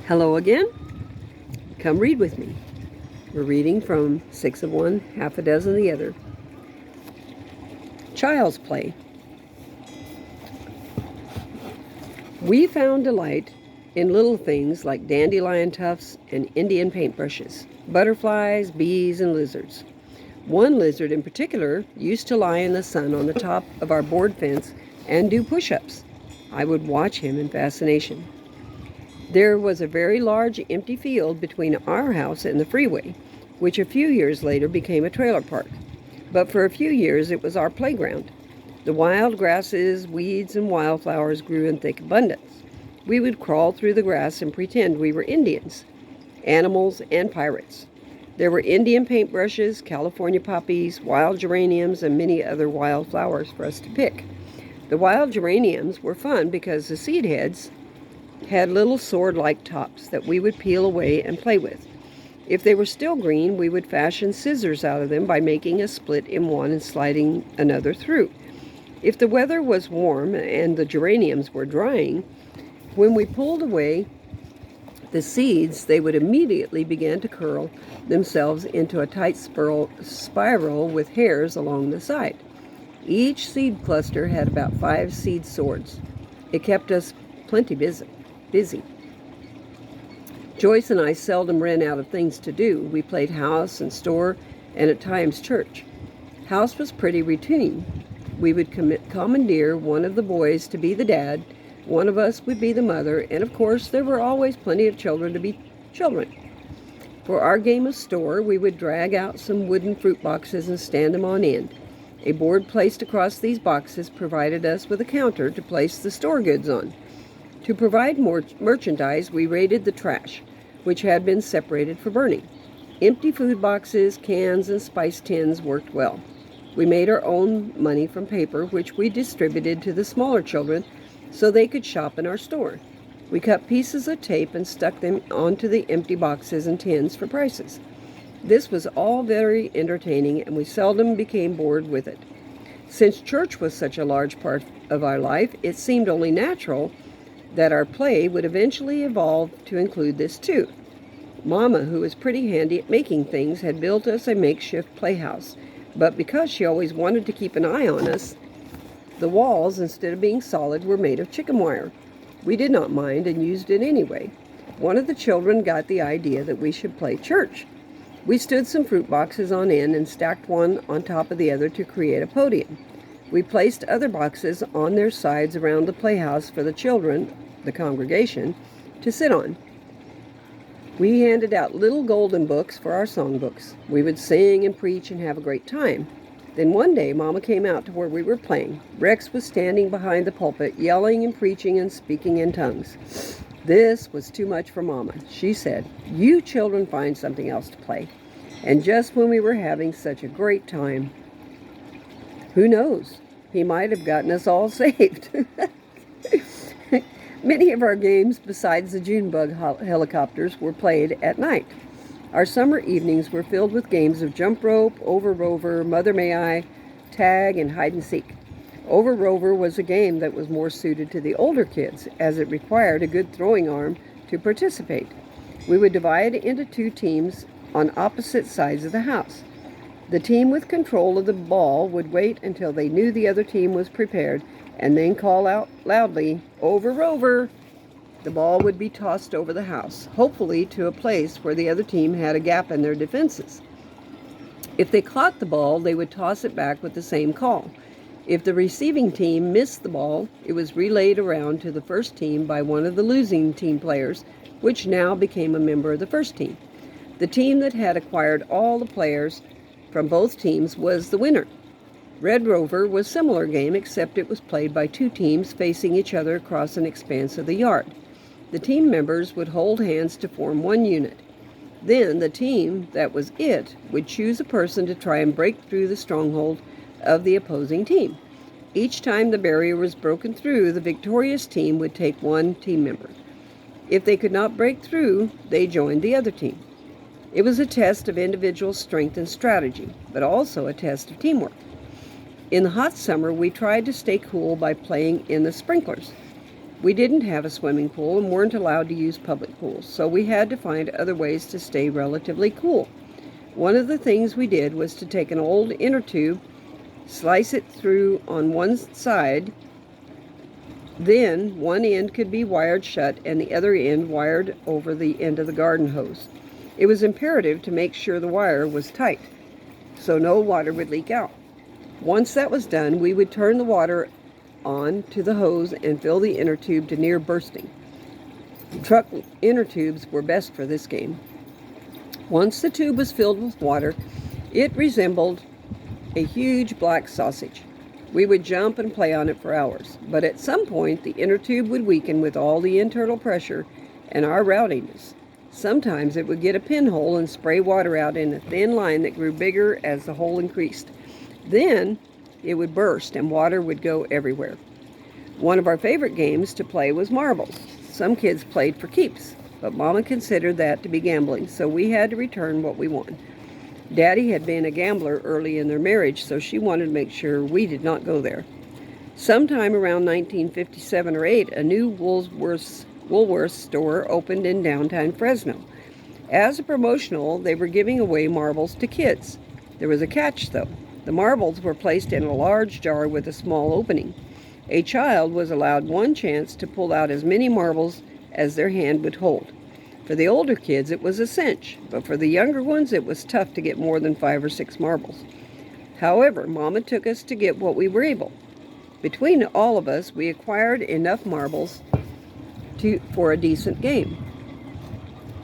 Hello again. Come read with me. We're reading from Six of One, Half a Dozen of the Other. Child's Play. We found delight in little things like dandelion tufts and Indian paintbrushes, butterflies, bees, and lizards. One lizard in particular used to lie in the sun on the top of our board fence and do push-ups. I would watch him in fascination. There was a very large empty field between our house and the freeway, which a few years later became a trailer park. But for a few years it was our playground. The wild grasses, weeds, and wildflowers grew in thick abundance. We would crawl through the grass and pretend we were Indians, animals, and pirates. There were Indian paintbrushes, California poppies, wild geraniums, and many other wild flowers for us to pick. The wild geraniums were fun because the seed heads had little sword-like tops that we would peel away and play with. If they were still green, we would fashion scissors out of them by making a split in one and sliding another through. If the weather was warm and the geraniums were drying, when we pulled away the seeds, they would immediately begin to curl themselves into a tight spiral with hairs along the side. Each seed cluster had about 5 seed swords. It kept us plenty busy. Joyce and I seldom ran out of things to do. We played house and store and at times church. House was pretty routine. We would commandeer one of the boys to be the dad, one of us would be the mother, and of course there were always plenty of children to be children. For our game of store, we would drag out some wooden fruit boxes and stand them on end. A board placed across these boxes provided us with a counter to place the store goods on. To provide more merchandise, we raided the trash, which had been separated for burning. Empty food boxes, cans, and spice tins worked well. We made our own money from paper, which we distributed to the smaller children so they could shop in our store. We cut pieces of tape and stuck them onto the empty boxes and tins for prices. This was all very entertaining, and we seldom became bored with it. Since church was such a large part of our life, it seemed only natural that our play would eventually evolve to include this too. Mama, who was pretty handy at making things, had built us a makeshift playhouse, but because she always wanted to keep an eye on us, the walls, instead of being solid, were made of chicken wire. We did not mind and used it anyway. One of the children got the idea that we should play church. We stood some fruit boxes on end and stacked one on top of the other to create a podium. We placed other boxes on their sides around the playhouse for the children, the congregation, to sit on. We handed out little golden books for our songbooks. We would sing and preach and have a great time. Then one day, Mama came out to where we were playing. Rex was standing behind the pulpit, yelling and preaching and speaking in tongues. This was too much for Mama. She said, "You children find something else to play." And just when we were having such a great time, who knows? He might have gotten us all saved. Many of our games, besides the Junebug helicopters, were played at night. Our summer evenings were filled with games of jump rope, over rover, mother may I, tag, and hide and seek. Over rover was a game that was more suited to the older kids, as it required a good throwing arm to participate. We would divide into 2 teams on opposite sides of the house. The team with control of the ball would wait until they knew the other team was prepared and then call out loudly, "Over rover!" The ball would be tossed over the house, hopefully to a place where the other team had a gap in their defenses. If they caught the ball, they would toss it back with the same call. If the receiving team missed the ball, it was relayed around to the first team by one of the losing team players, which now became a member of the first team. The team that had acquired all the players from both teams was the winner. Red Rover was a similar game, except it was played by 2 teams facing each other across an expanse of the yard. The team members would hold hands to form one unit. Then the team that was it would choose a person to try and break through the stronghold of the opposing team. Each time the barrier was broken through, the victorious team would take one team member. If they could not break through, they joined the other team. It was a test of individual strength and strategy, but also a test of teamwork. In the hot summer, we tried to stay cool by playing in the sprinklers. We didn't have a swimming pool and weren't allowed to use public pools, so we had to find other ways to stay relatively cool. One of the things we did was to take an old inner tube, slice it through on one side, then one end could be wired shut and the other end wired over the end of the garden hose. It was imperative to make sure the wire was tight so no water would leak out. Once that was done, we would turn the water on to the hose and fill the inner tube to near bursting. Truck inner tubes were best for this game. Once the tube was filled with water, it resembled a huge black sausage. We would jump and play on it for hours, but at some point the inner tube would weaken with all the internal pressure and our rowdiness. Sometimes it would get a pinhole and spray water out in a thin line that grew bigger as the hole increased. Then it would burst and water would go everywhere. One of our favorite games to play was marbles. Some kids played for keeps, but Mama considered that to be gambling, so we had to return what we won. Daddy had been a gambler early in their marriage, so she wanted to make sure we did not go there. Sometime around 1957 or 8, a new Woolworths store opened in downtown Fresno. As a promotional, they were giving away marbles to kids. There was a catch, though. The marbles were placed in a large jar with a small opening. A child was allowed one chance to pull out as many marbles as their hand would hold. For the older kids, it was a cinch, but for the younger ones, it was tough to get more than 5 or 6 marbles. However, Mama took us to get what we were able. Between all of us, we acquired enough marbles for a decent game.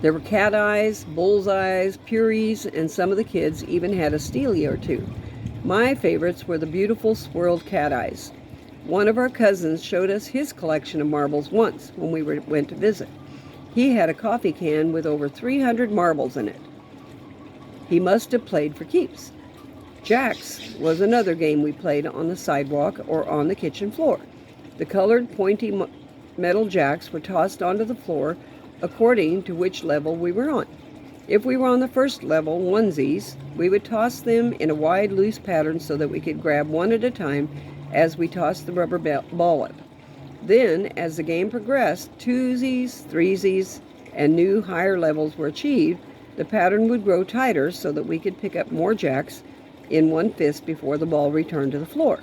There were cat eyes, bullseyes, puries, and some of the kids even had a steely or two. My favorites were the beautiful swirled cat eyes. One of our cousins showed us his collection of marbles once when we went to visit. He had a coffee can with over 300 marbles in it. He must have played for keeps. Jacks was another game we played on the sidewalk or on the kitchen floor. The colored pointy metal jacks were tossed onto the floor according to which level we were on. If we were on the first level, onesies, we would toss them in a wide, loose pattern so that we could grab one at a time as we tossed the rubber ball up. Then, as the game progressed, twosies, threesies, and new higher levels were achieved, the pattern would grow tighter so that we could pick up more jacks in one fist before the ball returned to the floor.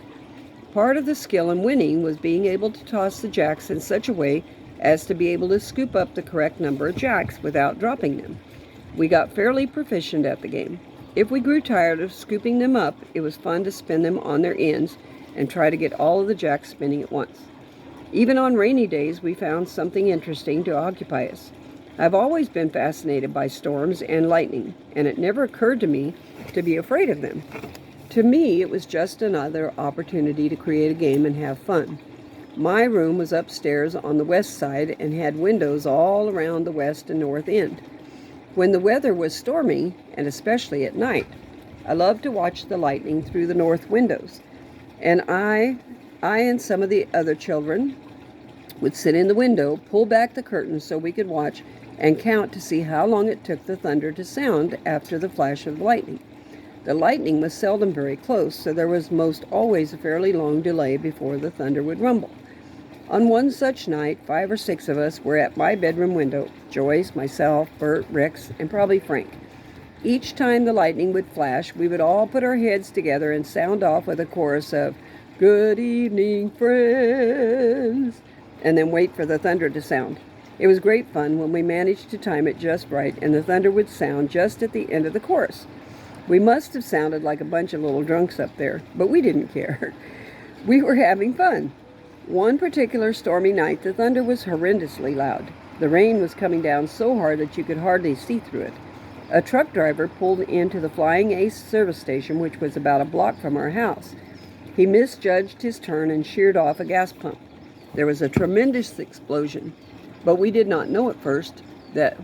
Part of the skill in winning was being able to toss the jacks in such a way as to be able to scoop up the correct number of jacks without dropping them. We got fairly proficient at the game. If we grew tired of scooping them up, it was fun to spin them on their ends and try to get all of the jacks spinning at once. Even on rainy days, we found something interesting to occupy us. I've always been fascinated by storms and lightning, and it never occurred to me to be afraid of them. To me, it was just another opportunity to create a game and have fun. My room was upstairs on the west side and had windows all around the west and north end. When the weather was stormy, and especially at night, I loved to watch the lightning through the north windows. And I and some of the other children would sit in the window, pull back the curtains so we could watch and count to see how long it took the thunder to sound after the flash of lightning. The lightning was seldom very close, so there was most always a fairly long delay before the thunder would rumble. On one such night, 5 or 6 of us were at my bedroom window, Joyce, myself, Bert, Rex, and probably Frank. Each time the lightning would flash, we would all put our heads together and sound off with a chorus of, "Good evening, friends," and then wait for the thunder to sound. It was great fun when we managed to time it just right and the thunder would sound just at the end of the chorus. We must have sounded like a bunch of little drunks up there, but we didn't care. We were having fun. One particular stormy night, the thunder was horrendously loud. The rain was coming down so hard that you could hardly see through it. A truck driver pulled into the Flying Ace service station, which was about a block from our house. He misjudged his turn and sheared off a gas pump. There was a tremendous explosion, but we did not know at first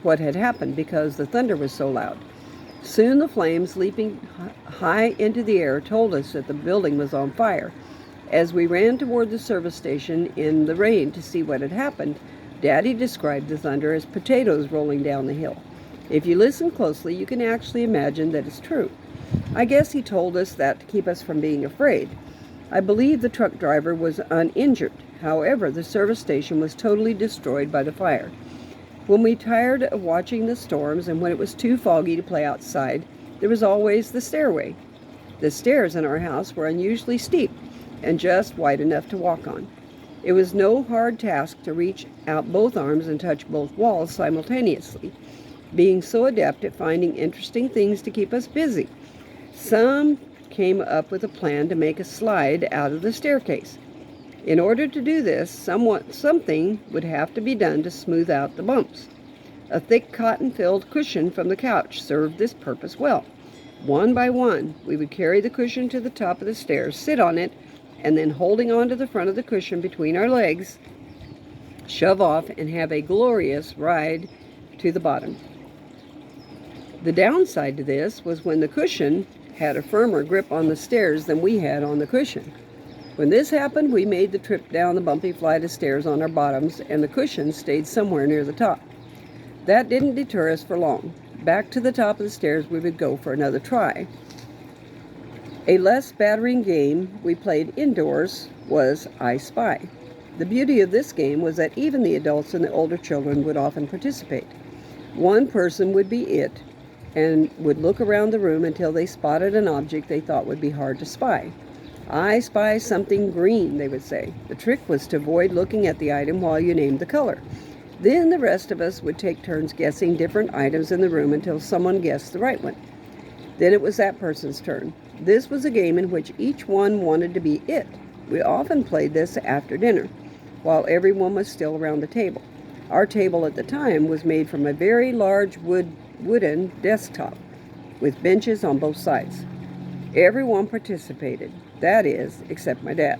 what had happened because the thunder was so loud. Soon the flames leaping high into the air told us that the building was on fire. As we ran toward the service station in the rain to see what had happened, Daddy described the thunder as potatoes rolling down the hill. If you listen closely, you can actually imagine that it's true. I guess he told us that to keep us from being afraid. I believe the truck driver was uninjured. However, the service station was totally destroyed by the fire. When we tired of watching the storms and when it was too foggy to play outside, there was always the stairway. The stairs in our house were unusually steep and just wide enough to walk on. It was no hard task to reach out both arms and touch both walls simultaneously, being so adept at finding interesting things to keep us busy. Some came up with a plan to make a slide out of the staircase. In order to do this, something would have to be done to smooth out the bumps. A thick cotton-filled cushion from the couch served this purpose well. One by one, we would carry the cushion to the top of the stairs, sit on it, and then holding on to the front of the cushion between our legs, shove off and have a glorious ride to the bottom. The downside to this was when the cushion had a firmer grip on the stairs than we had on the cushion. When this happened, we made the trip down the bumpy flight of stairs on our bottoms, and the cushion stayed somewhere near the top. That didn't deter us for long. Back to the top of the stairs we would go for another try. A less battering game we played indoors was I Spy. The beauty of this game was that even the adults and the older children would often participate. One person would be it and would look around the room until they spotted an object they thought would be hard to spy. I spy something green, they would say. The trick was to avoid looking at the item while you named the color. Then the rest of us would take turns guessing different items in the room until someone guessed the right one. Then it was that person's turn. This was a game in which each one wanted to be it. We often played this after dinner, while everyone was still around the table. Our table at the time was made from a very large wooden desktop with benches on both sides. Everyone participated, that is, except my dad.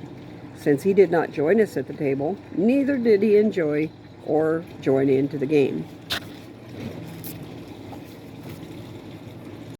Since he did not join us at the table, neither did he enjoy or join into the game.